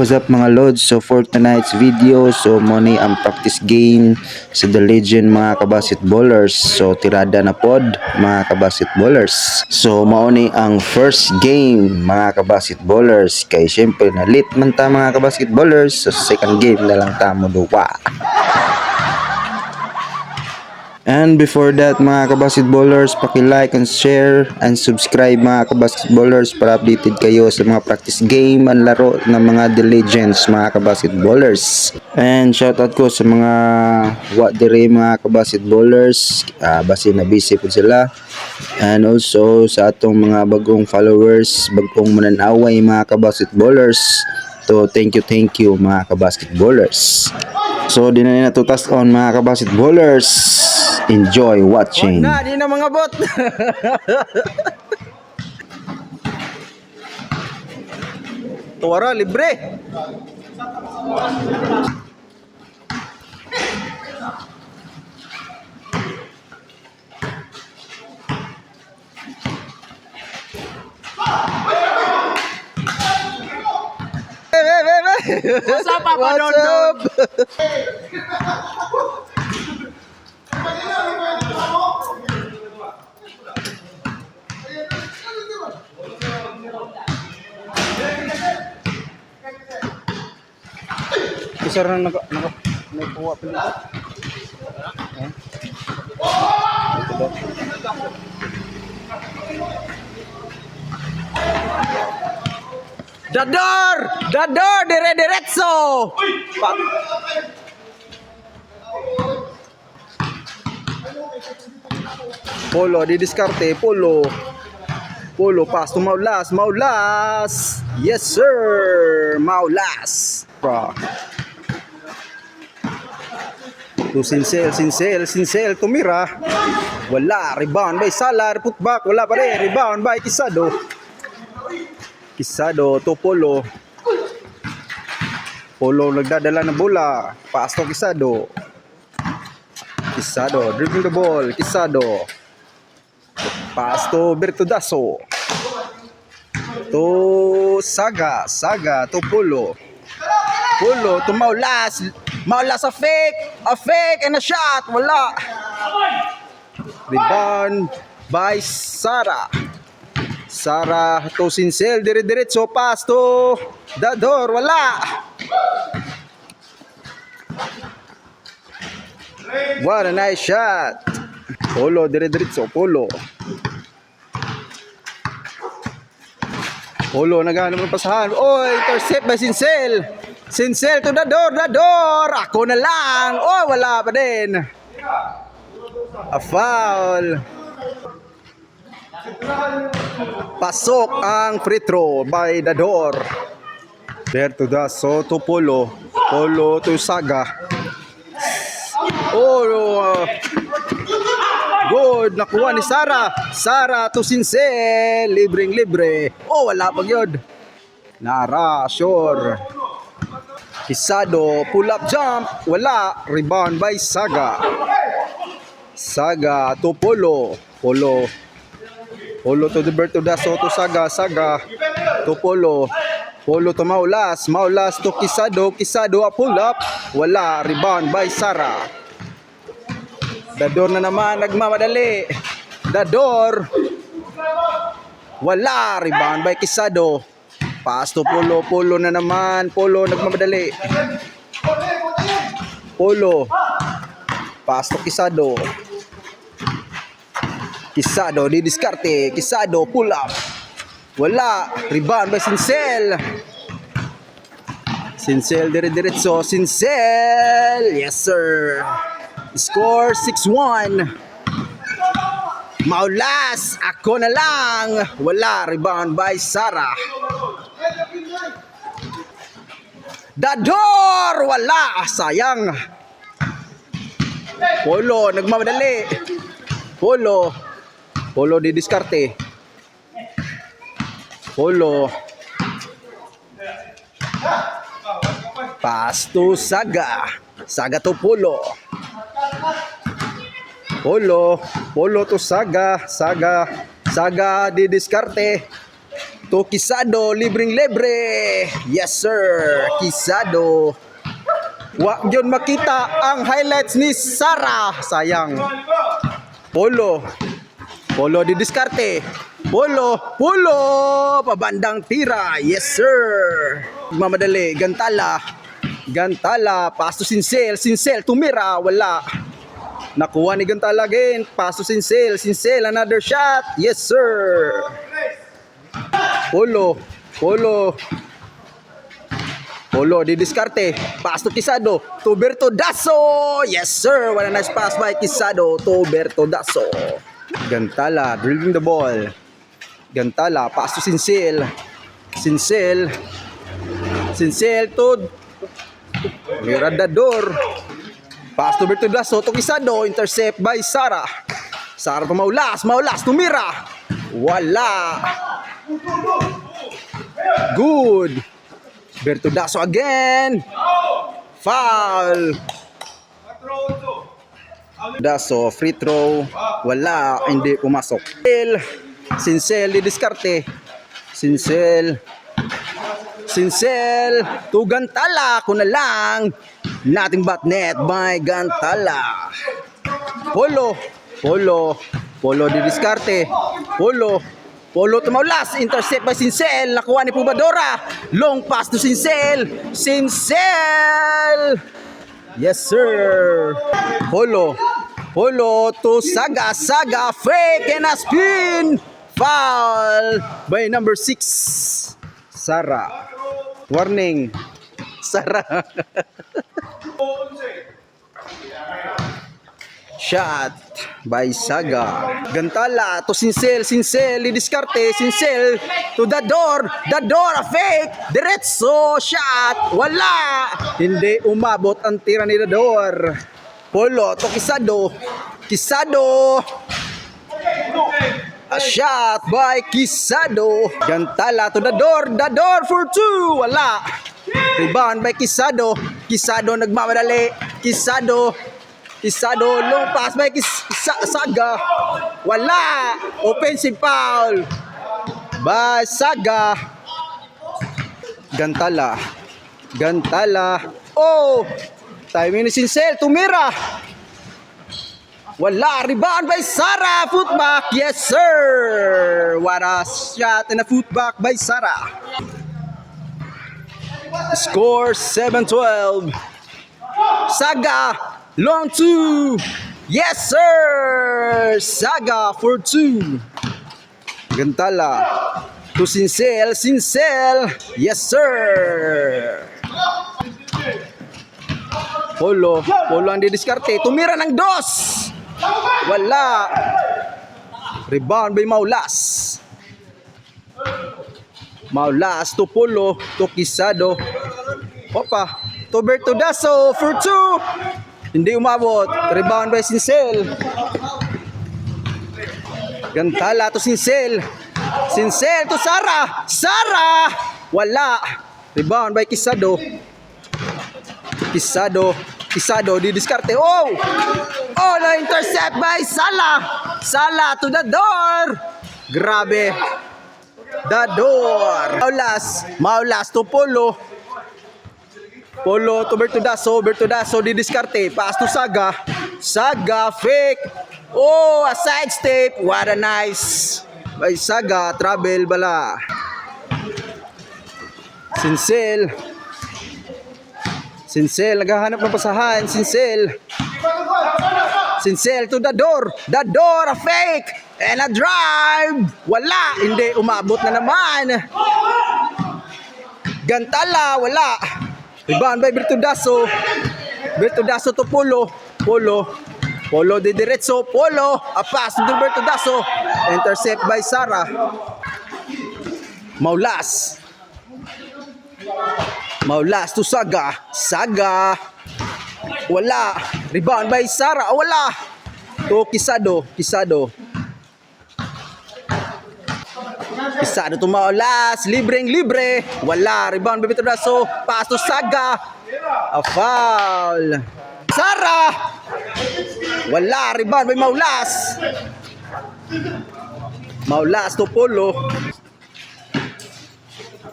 what's up mga lods? So for tonight's video, so money ang practice game sa The Legend mga kabasketballers. So tirada na pod mga kabasketballers. So mauni ang first game mga kabasketballers. Kay syempre na late man ta mga kabasketballers. So second game na lang ta mo duwa. And before that mga kabasketballers, paki-like and share and subscribe mga kabasketballers para updated kayo sa mga practice game and laro ng mga The Legends mga kabasketballers. And shoutout ko sa mga dire mga kabasketballers, basi na busy po sila. And also sa atong mga bagong followers, bagong mananaway mga kabasketballers. So thank you mga kabasketballers. So di na natutas on mga kabasketballers. Enjoy watching. Na, di na mga bot. Tuwara, libre. What's up, Papa What's Don Don? up? Isar na nagkuha pala. Dador! Dador! Dire-diretso! Polo, didiskarte. Polo. Polo, pass to Maulas. Maulas! Yes, sir! Maulas! To Sincel, tumira. Wala, rebound by Salar, putback, wala pa rin. Rebound by Quisado. Quisado to Polo. Polo nagdadala ng bola. Pass to Quisado. Quisado, dribbling the ball. Quisado. Pass to Bertudaso. To Saga to Polo. Polo to Maulas. Maulas a fake and a shot. Wala. Rebound by Sara. Sara to Sincel, dire-diretso, pass to Dador, wala. What a nice shot. Polo, dire-diretso, Polo. Polo, naghanap ng pasahan. Oh, intercept by Sincel. Sincel to Dador. Ako na lang. Oh, wala pa din. A foul. Pasok ang free throw by Dador. Bertudaso to Polo. Polo to Saga. Oh, good. Nakuha ni Sara. Sara to Sincel. Libre. Oh, wala pag yun. Nara, sure. Quisado, pull up jump. Wala. Rebound by Saga. Saga to Polo. Polo to Bertudaso to Saga to Polo to Maulas to Quisado a pull up, wala, rebound by Sara. Dador na naman nagmamadali. Dador, wala, rebound by Quisado. Pass to Polo na naman. Polo nagmamadali. Polo, pass to Quisado. Quisado, didiskarte. Quisado, pull up. Wala. Rebound by Sincel. Sincel, dire-diretso. Sincel. Yes, sir. Score 6-1. Maulas. Ako na lang. Wala. Rebound by Sara. Dador. Wala. Sayang. Polo, nagmamadali. Polo didiskarte. Polo. Pass to Saga. Saga to Polo. Polo to Saga. Saga didiskarte. To Quisado, libreng-libre. Yes sir, Quisado. Wa yun makita ang highlights ni Sara. Sayang. Polo di diskarte. Polo, pabandang tira. Yes sir. Mamadali, Gantala, pass to Sincel, tumira, wala. Nakuha ni Gantala again, pass to Sincel, another shot. Yes sir. Polo di diskarte. Pass to Quisado. To Bertodaso. Yes sir. What a nice pass by Quisado to Bertodaso. Gantala dribbling the ball. Gantala pass to Sincel to Miradador. Pass to Bertodaso to Quisado. Intercept by Sara to Maulas tumira. Wala. Good. Bertodaso again. Foul. Daso, free throw. Wala, hindi pumasok. Sincel, di diskarte. Sincel. To Gantala. Kuna lang. Nothing but net by Gantala. Polo di diskarte. Polo tumaulas, intercept by Sincel, nakuha ni Pubadora. Long pass to Sincel. Yes sir. Polo to Saga, fake and a spin. Foul by number 6. Sara. Warning. Sara. Shot by Saga. Gantala to Sincel, diskarte, Sincel to Dador, a fake, diretso, shot, wala. Hindi umabot ang tira ni Dador. Polo to Quisado. A shot by Quisado. Gantala to Dador for 2, wala. Rebound by Quisado nagmamadali. Quisado, long pass by Saga. Wala. Offensive foul by Saga. Gantala. Oh. Timing ni Sincel. Tumira. Wala. Rebound by Sara. Footback. Yes sir. What a shot and a footback by Sara. Score 7-12. Saga. Long 2. Yes sir. Saga for 2. Gantala to Sincel. Yes sir. Polo ang didiskarte. Tumira ng 2. Wala. Rebound by Maulas to Polo to Quisado. Opa to Bertodaso for 2. Hindi umabot. Rebound by Sincel. Gantala to Sincel to Sara. Wala. Rebound by Quisado di diskarte. Oh, na intercept by Sala to Dador. Grabe. Dador. Maulas to Polo to Bertodaso di diskarte. Pass to Saga fake. Oh, a side step. What a nice by Saga. Travel bala. Sincel naghahanap ng pasahan. Sincel to Dador, a fake and a drive. Wala, hindi umabot na naman. Gantala, wala. Rebound by Bertodaso to Polo di diretso. A pass to Bertodaso. Intercept by Sara. Maulas to Saga. Wala. Rebound by Sara. Wala. To Quisado to Maulas. Libreng-libre. Wala. Rebound by Bertodaso. Pass to Saga. A foul. Sara. Wala. Rebound by Maulas to Polo.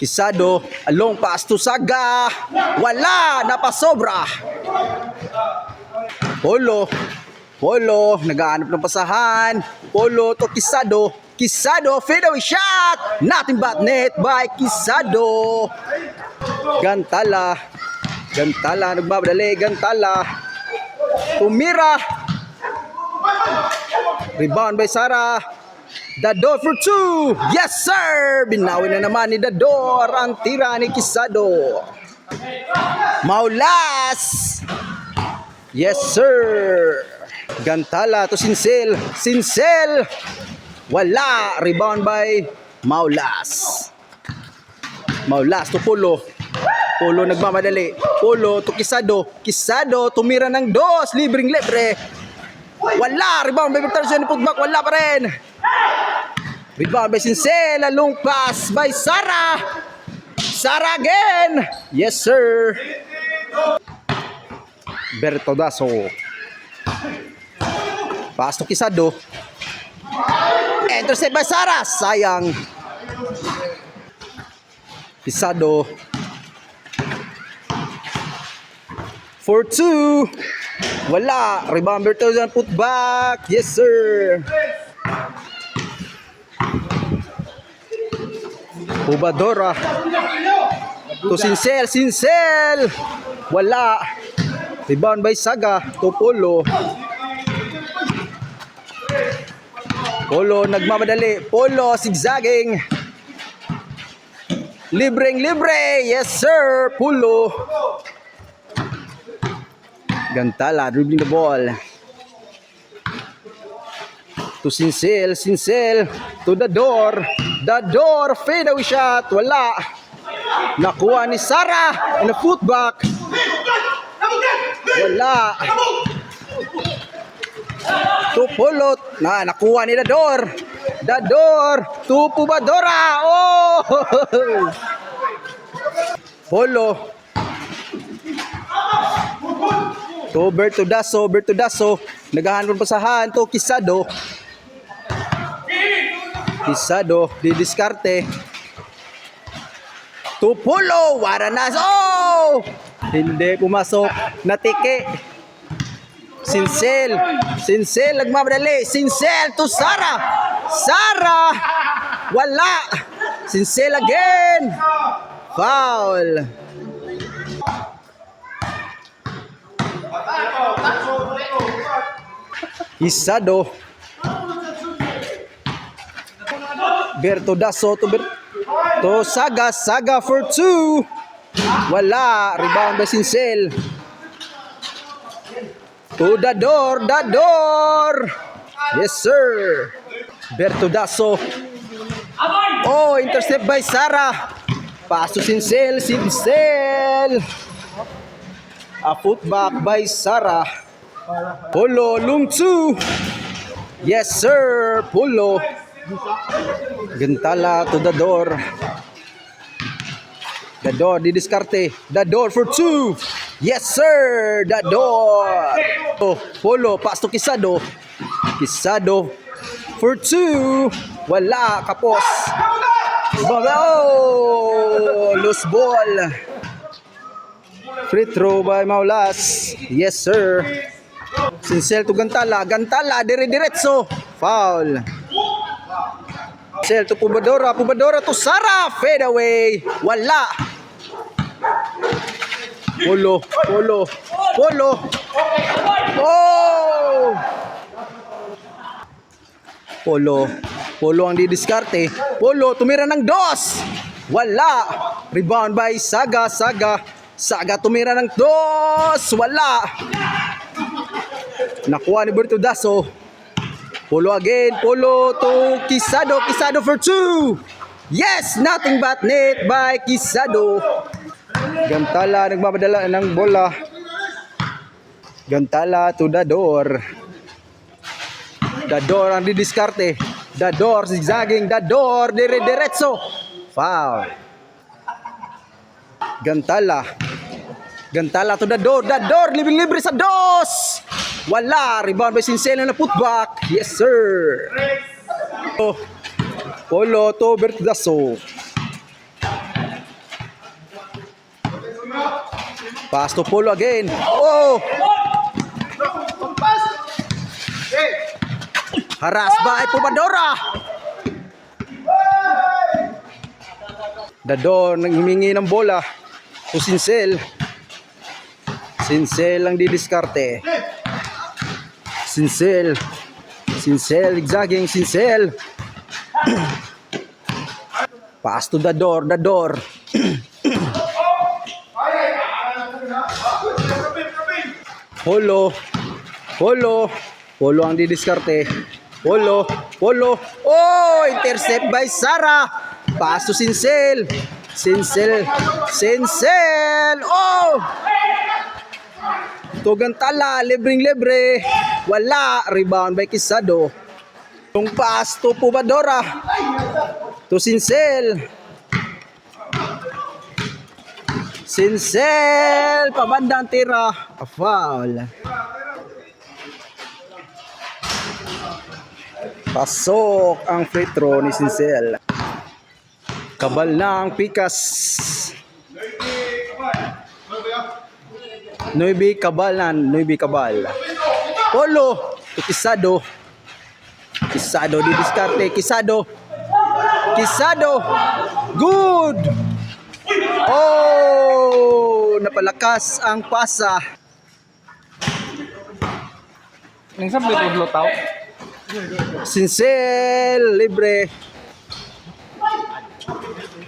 Kisado, long pass to Saga. Wala, napasobra. Polo, naghahanap ng pasahan. Polo to Kisado. Kisado, fadeaway shot. Nothing but net by Kisado. Gantala, nagbabadali. Gantala, tumira. Rebound by Sara. Dador for 2. Yes sir. Binawi na naman ni Dador ang tira ni Kisado. Maulas. Yes sir. Gantala to Sincel. Wala. Rebound by Maulas. Maulas to Polo. Polo nagmamadali. Polo to Kisado. Kisado tumira ng dos. Libreng-libre. Wala. Rebound by Victor Sen. Putback. Wala pa rin. Rebound by Sincel. Long pass by Sara. Sara again. Yes sir. Bertodaso. Pass to Kisado. Intercept by Sara. Sayang. Kisado. For 2. Wala. Rebound Bertodaso. Put back. Yes sir. Ubadora. To Sincel. Wala. Rebound by Saga to Polo. Polo nagmamadali. Polo zigzagging. Libreng-libre. Yes sir. Polo. Gantala dribbling the ball. To Sincel. To Dador. Fadeaway shot. Wala. Nakuha ni Sara. And a footback. Wala. To Polo. Nakuha ni Dador. To Pubadora. Oh! Polo. To Bertodaso. Naghahanap ng pasahan. To Kisado. Didiskarte. To Polo. Waranas. Oh! Hindi pumasok. Natike. Sincel nagmamadali. Sincel to Sara. Wala. Sincel again. Foul. Kisado. Bertodaso to Saga for 2. Wala. Rebound by Sincel. To Dador. Yes sir. Bertodaso. Oh, intercept by Sara. Pass to Sincel. A putback by Sara. Polo Lungtsu. Yes sir. Polo. Gantala to Dador. Didiskarte. Dador for 2. Yes sir. Dador. Oh, Polo pass to Kisado for 2. Wala. Kapos. Oh, loose ball. Free throw by Maulas. Yes sir. Sincel to Gantala. Dire-diretso. Foul. Sincel to Pubadora to Sara. Fade away. Wala. Polo. Oh! Polo ang didiskarte. Polo tumira ng dos. Wala. Rebound by Saga. Saga tumira ng dos. Wala. Nakuha ni Bertodaso. Polo again. Polo to Kisado for 2. Yes, nothing but net by Kisado. Gantala nagmamadala ng bola. Gantala to Dador ang didiskarte. Dador zigzagging. Dire-diretso. Foul. Gantala to Dador. Libre sa dos. Wala. Rebound by Sincel na putback. Yes sir. Polo to Bertodaso. Pass to Polo again. Oh! Haras by Pumadora. Dador nang humingi ng bola. To Sincel. Sincel ang didiskarte. Sincel. Sincel, zigzagging Sincel. Pass to Dador, Dador. Polo. Polo. Polo ang didiskarte. Polo. Polo. Oh! Intercept by Sara. Pass to Sincel. Sincel. Sincel. Oh! Tugang tala. Libreng-libre. Wala. Rebound by Quisado. Yung pass to Pumadora. To Sincel. Sincel. Pabandang tira. A foul. Pasok ang free throw ni Sincel. Kabal na ang pikas. Noibi Kabalan. Noibi Kabal. Polo. Quisado. Quisado di diskarte. Quisado. Quisado. Good. Oh, napalakas ang pasa. Nang sabi ko lutaw. Sincel libre.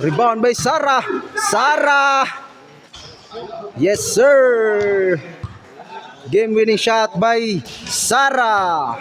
Rebound by Sara. Sara. Yes sir. Game winning shot by Sara.